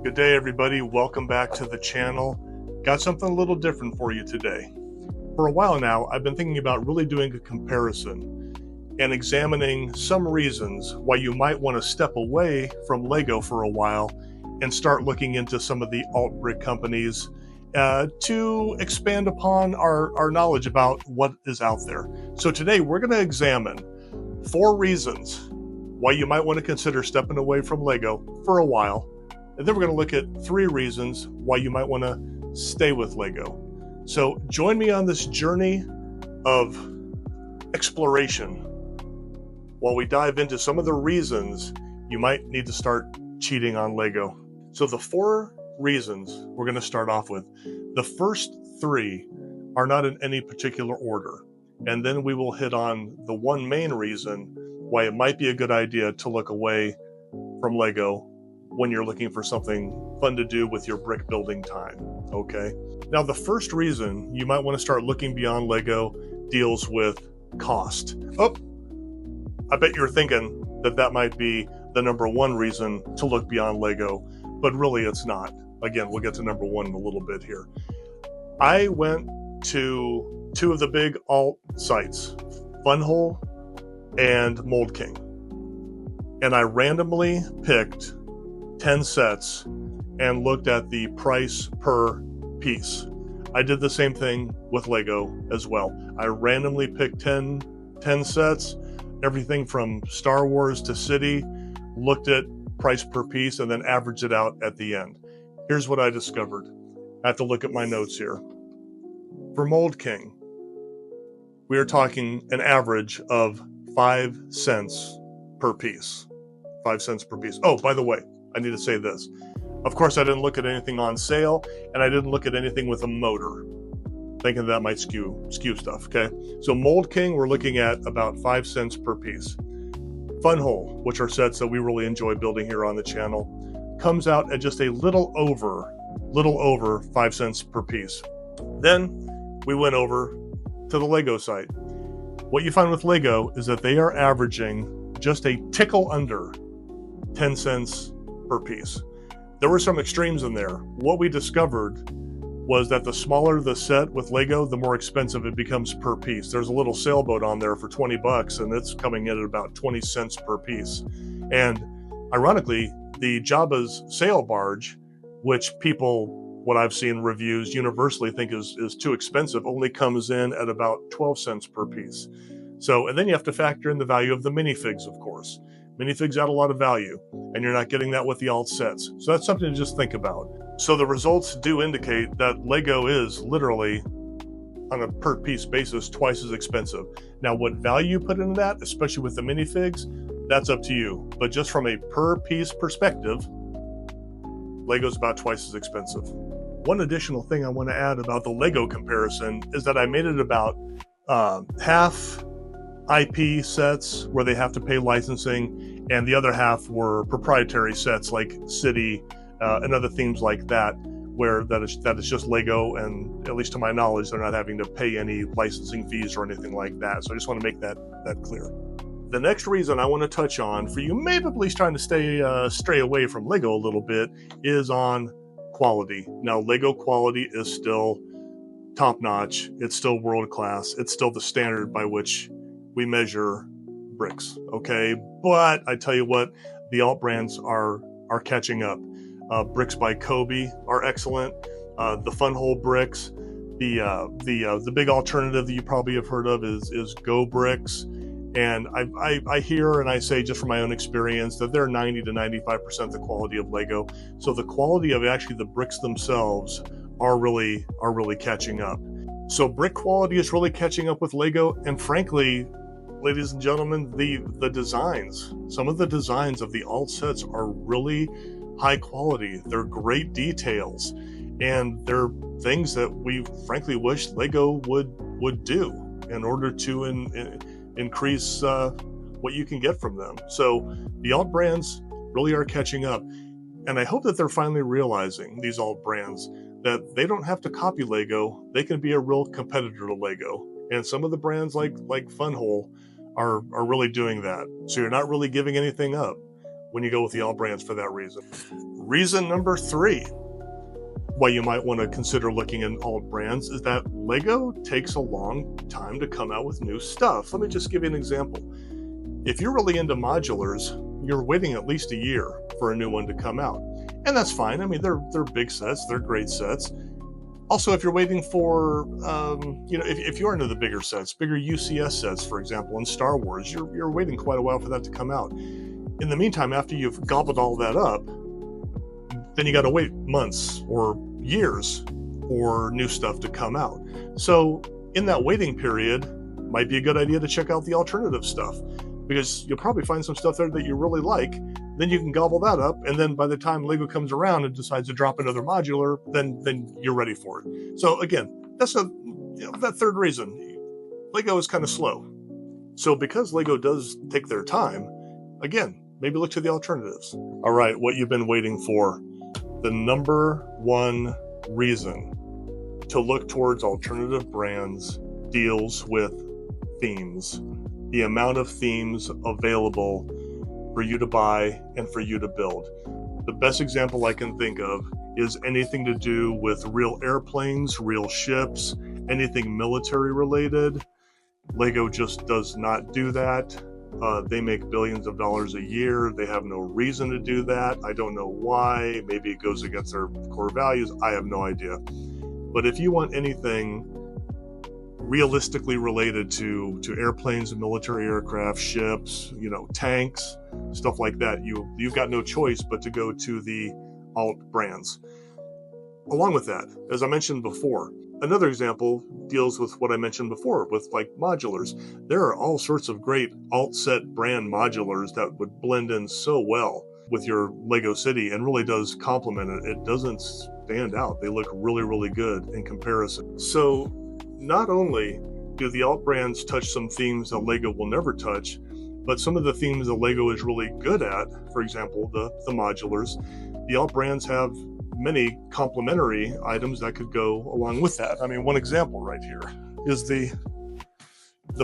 Good day, everybody. Welcome back to the channel. Got something a little different for you today. For a while now, I've been thinking about really doing a comparison and examining some reasons why you might want to step away from Lego for a while and start looking into some of the alt brick companies to expand upon our knowledge about what is out there. So today we're going to examine 4 reasons why you might want to consider stepping away from Lego for a while. And then we're going to look at 3 reasons why you might want to stay with Lego. So join me on this journey of exploration while we dive into some of the reasons you might need to start cheating on Lego. So the 4 reasons we're going to start off with. The first 3 are not in any particular order. And then we will hit on the one main reason why it might be a good idea to look away from Lego when you're looking for something fun to do with your brick building time, okay? Now, the first reason you might want to start looking beyond Lego deals with cost. Oh, I bet you're thinking that might be the number 1 reason to look beyond Lego, but really it's not. Again, we'll get to number 1 in a little bit here. I went to 2 of the big alt sites, Funwhole and Mould King, and I randomly picked 10 sets and looked at the price per piece. I did the same thing with Lego as well. I randomly picked 10 sets, everything from Star Wars to City, looked at price per piece, and then averaged it out at the end. Here's what I discovered. I have to look at my notes here. For Mould King, we are talking an average of 5 cents per piece. 5 cents per piece. Oh, by the way, I need to say this. Of course, I didn't look at anything on sale, and I didn't look at anything with a motor, thinking that might skew stuff, okay? So Mould King, we're looking at about 5 cents per piece. Funwhole, which are sets that we really enjoy building here on the channel, comes out at just a little over 5 cents per piece. Then we went over to the Lego site. What you find with Lego is that they are averaging just a tickle under 10 cents per piece. There were some extremes in there. What we discovered was that the smaller the set with Lego, the more expensive it becomes per piece. There's a little sailboat on there for 20 bucks, and it's coming in at about 20 cents per piece. And ironically, the Jabba's sail barge, which people, what I've seen reviews, universally think is too expensive, only comes in at about 12 cents per piece. So, and then you have to factor in the value of the minifigs, of course. Minifigs add a lot of value, and you're not getting that with the alt sets. So that's something to just think about. So the results do indicate that Lego is literally, on a per piece basis, twice as expensive. Now, what value you put into that, especially with the minifigs, that's up to you. But just from a per piece perspective, Lego's about twice as expensive. One additional thing I want to add about the Lego comparison is that I made it about half IP sets where they have to pay licensing, and the other half were proprietary sets like City and other themes like that, where that is just Lego, and at least to my knowledge, they're not having to pay any licensing fees or anything like that. So I just want to make that clear. The next reason I want to touch on, for you maybe at least trying to stray away from Lego a little bit, is on quality. Now, Lego quality is still top-notch. It's still world-class. It's still the standard by which we measure bricks, okay? But I tell you what, the alt brands are catching up. Bricks by Cobi are excellent. The Funwhole bricks, the big alternative that you probably have heard of is Go Bricks. And I hear and I say, just from my own experience, that they're 90 to 95% the quality of Lego. So the quality of actually the bricks themselves are really catching up. So brick quality is really catching up with Lego, and frankly, ladies and gentlemen, the designs, some of the designs of the alt sets are really high quality. They're great details, and they're things that we frankly wish Lego would do in order to increase what you can get from them. So the alt brands really are catching up, and I hope that they're finally realizing, these alt brands, that they don't have to copy Lego. They can be a real competitor to Lego. And some of the brands like Funwhole are really doing that. So you're not really giving anything up. when you go with the alt brands for that reason. Reason number 3 why you might want to consider looking at alt brands is that Lego takes a long time to come out with new stuff. Let me just give you an example. If you're really into modulars, you're waiting at least a year for a new one to come out. And that's fine. I mean, they're big sets, they're great sets. Also, if you're waiting for, if you're into the bigger sets, bigger UCS sets, for example, in Star Wars, you're waiting quite a while for that to come out. In the meantime, after you've gobbled all that up, then you got to wait months or years for new stuff to come out. So in that waiting period, might be a good idea to check out the alternative stuff, because you'll probably find some stuff there that you really like. Then you can gobble that up, and then by the time Lego comes around and decides to drop another modular, then you're ready for it. So again, that's that third reason. Lego is kind of slow. So because Lego does take their time, again, maybe look to the alternatives. All right, what you've been waiting for. The number 1 reason to look towards alternative brands deals with themes. The amount of themes available for you to buy and for you to build. The best example I can think of is anything to do with real airplanes, real ships, anything military related. Lego just does not do that. They make billions of dollars a year. They have no reason to do that. I don't know why. Maybe it goes against their core values. I have no idea. But if you want anything realistically related to airplanes and military aircraft, ships, tanks, stuff like that, you've got no choice but to go to the alt brands. Along with that, as I mentioned before, another example deals with what I mentioned before with like modulars. There are all sorts of great alt set brand modulars that would blend in so well with your Lego city and really does complement it. It doesn't stand out. They look really, really good in comparison. So not only do the alt brands touch some themes that Lego will never touch, but some of the themes that Lego is really good at, for example, the modulars, the alt brands have many complementary items that could go along with that. I mean, one example right here is the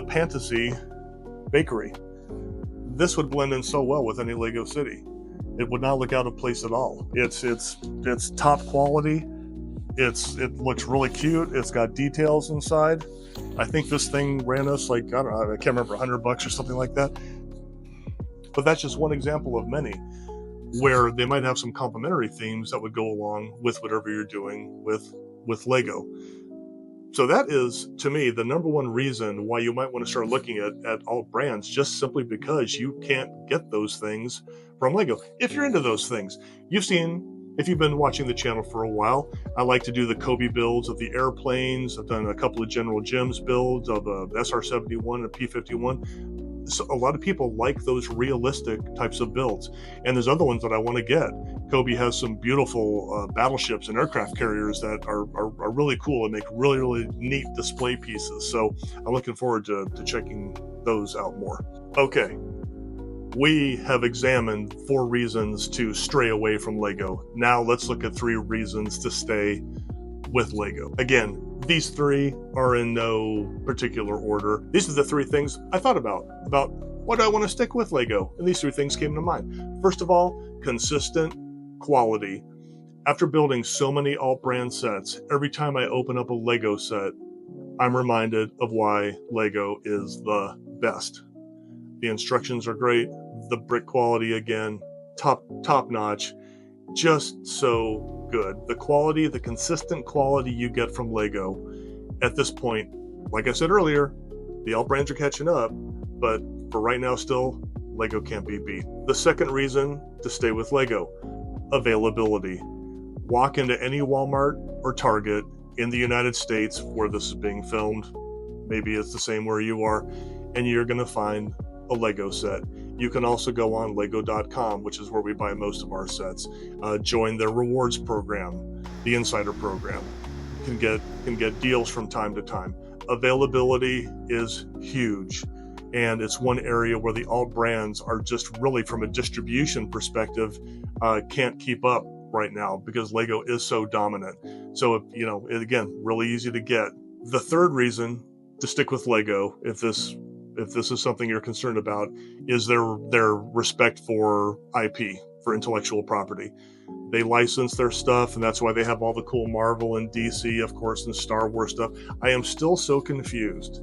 Pantasy bakery. This would blend in so well with any Lego city. It would not look out of place at all. It's top quality. It looks really cute. It's got details inside. I think this thing ran us like, I don't know, I can't remember, $100 or something like that. But that's just one example of many where they might have some complementary themes that would go along with whatever you're doing with Lego. So that is, to me, the number 1 reason why you might want to start looking at alt brands, just simply because you can't get those things from Lego. If you're into those things, if you've been watching the channel for a while, I like to do the Cobi builds of the airplanes. I've done a couple of General Gems builds of a SR-71 and a P-51. So a lot of people like those realistic types of builds. And there's other ones that I want to get. Cobi has some beautiful battleships and aircraft carriers that are really cool and make really, really neat display pieces. So I'm looking forward to checking those out more. Okay. We have examined 4 reasons to stray away from Lego. Now let's look at 3 reasons to stay with Lego. Again, these 3 are in no particular order. These are the 3 things I thought about what do I want to stick with Lego? And these 3 things came to mind. First of all, consistent quality. After building so many alt brand sets, every time I open up a Lego set, I'm reminded of why Lego is the best. The instructions are great. The brick quality, again, top notch, just so good. The quality, the consistent quality you get from Lego at this point, like I said earlier, the alt brands are catching up, but for right now still, Lego can't be beat. The second reason to stay with Lego, availability. Walk into any Walmart or Target in the United States where this is being filmed, maybe it's the same where you are, and you're going to find a Lego set. You can also go on lego.com, which is where we buy most of our sets. Join their rewards program, the insider program. You can get deals from time to time. Availability is huge, and it's one area where the alt brands are just really, from a distribution perspective, can't keep up right now because Lego is so dominant. So, again, really easy to get. The third reason to stick with Lego, if this if this is something you're concerned about, is their respect for IP, for intellectual property. They license their stuff, and that's why they have all the cool Marvel and DC, of course, and Star Wars stuff. I am still so confused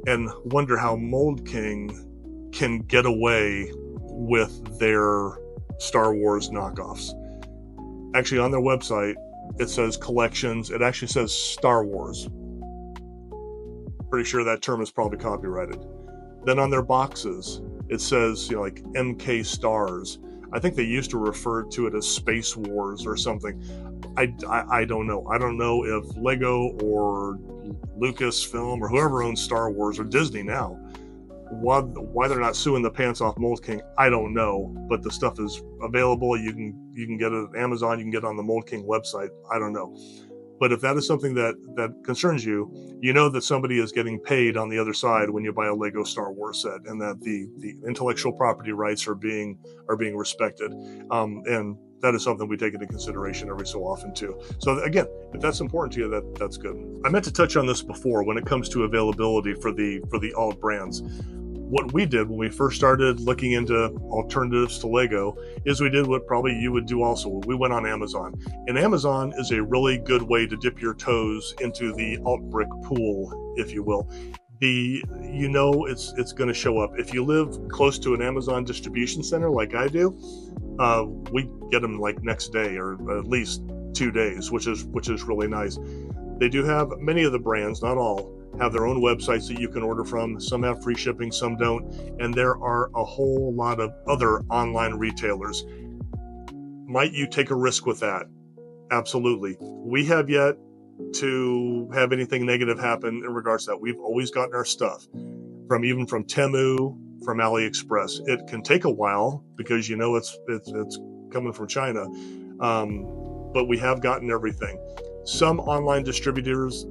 and wonder how Mould King can get away with their Star Wars knockoffs. Actually, on their website, it says collections. It actually says Star Wars. Pretty sure that term is probably copyrighted. Then on their boxes, it says, like MK Stars. I think they used to refer to it as Space Wars or something. I don't know. I don't know if Lego or Lucasfilm or whoever owns Star Wars, or Disney now, why they're not suing the pants off Mould King, I don't know. But the stuff is available. You can get it at Amazon. You can get it on the Mould King website. I don't know. But if that is something that concerns you, you know that somebody is getting paid on the other side when you buy a Lego Star Wars set, and that the intellectual property rights are being respected. And that is something we take into consideration every so often too. So again, if that's important to you, that's good. I meant to touch on this before when it comes to availability for the alt brands. What we did when we first started looking into alternatives to Lego is we did what probably you would do also. We went on Amazon. And Amazon is a really good way to dip your toes into the alt brick pool, if you will. It's going to show up. If you live close to an Amazon distribution center like I do, we get them like next day, or at least 2 days, which is really nice. They do have many of the brands, not all, have their own websites that you can order from. Some have free shipping, some don't. And there are a whole lot of other online retailers. Might you take a risk with that? Absolutely. We have yet to have anything negative happen in regards to that. We've always gotten our stuff from Temu, from AliExpress. It can take a while because it's coming from China, but we have gotten everything. Some online distributors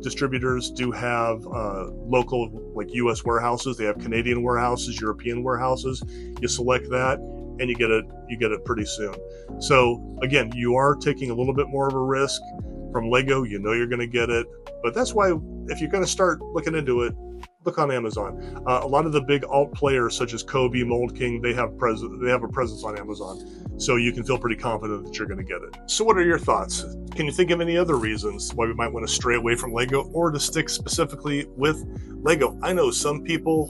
do have local, like U.S. warehouses. They have Canadian warehouses, European warehouses. You select that, and you get it pretty soon. So again, you are taking a little bit more of a risk. From Lego, you're going to get it, but that's why if you're going to start looking into it, look on Amazon. A lot of the big alt players, such as Cobi, Mould King, they have a presence on Amazon, so you can feel pretty confident that you're going to get it. So what are your thoughts? Can you think of any other reasons why we might want to stray away from Lego, or to stick specifically with Lego? I know some people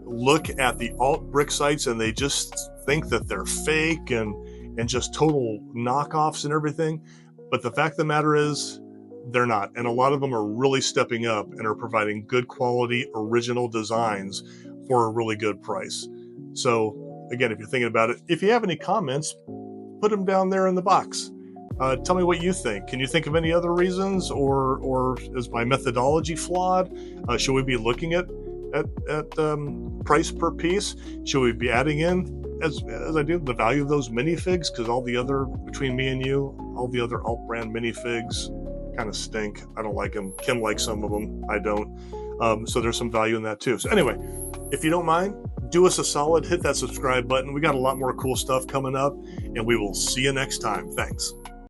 look at the alt brick sites and they just think that they're fake and just total knockoffs and everything. But the fact of the matter is, they're not. And a lot of them are really stepping up and are providing good quality, original designs for a really good price. So again, if you're thinking about it, if you have any comments, put them down there in the box. Tell me what you think. Can you think of any other reasons, or is my methodology flawed? Should we be looking at price per piece? Should we be adding in, as I do, the value of those minifigs? Because between me and you, all the other alt brand minifigs kind of stink. I don't like them. Kym likes some of them. I don't. So there's some value in that too. So anyway, if you don't mind, do us a solid, hit that subscribe button. We got a lot more cool stuff coming up, and we will see you next time. Thanks.